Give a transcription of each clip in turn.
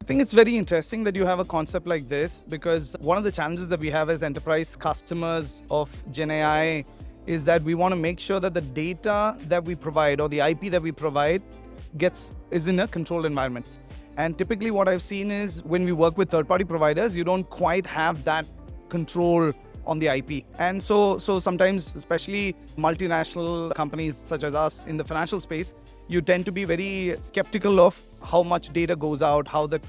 think it's very interesting that you have a concept like this, because one of the challenges that we have as enterprise customers of GenAI is that we want to make sure that the data that we provide or the IP that we provide is in a controlled environment. And typically what I've seen is when we work with third-party providers, you don't quite have that control on the IP. And so sometimes, especially multinational companies such as us in the financial space, you tend to be very skeptical of how much data goes out, how that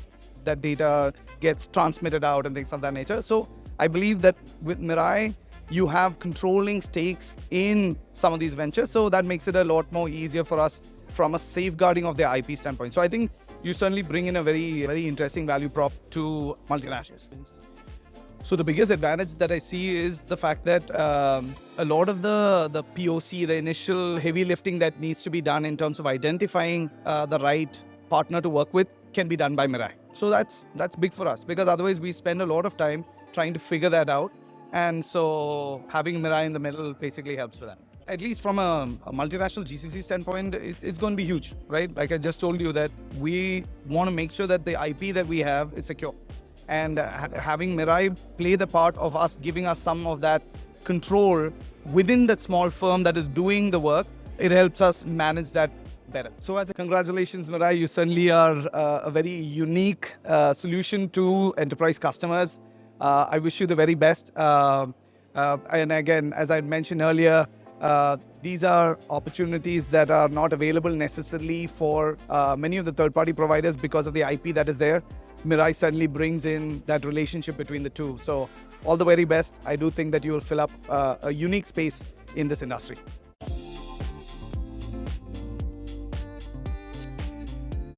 data gets transmitted out and things of that nature. So I believe that with Mirai, you have controlling stakes in some of these ventures. So that makes it a lot more easier for us from a safeguarding of the IP standpoint. So I think you certainly bring in a very, very interesting value prop to multinationals. So the biggest advantage that I see is the fact that a lot of the POC, the initial heavy lifting that needs to be done in terms of identifying the right partner to work with can be done by Mirai. So that's big for us, because otherwise we spend a lot of time trying to figure that out. And so having Mirai in the middle basically helps with that. At least from a multinational GCC standpoint, it's going to be huge, right? Like I just told you that we want to make sure that the IP that we have is secure. And having Mirai play the part of us, giving us some of that control within that small firm that is doing the work, it helps us manage that better. So as a congratulations, Mirai, you certainly are a very unique solution to enterprise customers. I wish you the very best. And again, as I mentioned earlier, these are opportunities that are not available necessarily for many of the third-party providers because of the IP that is there. Mirai certainly brings in that relationship between the two. So all the very best. I do think that you will fill up a unique space in this industry.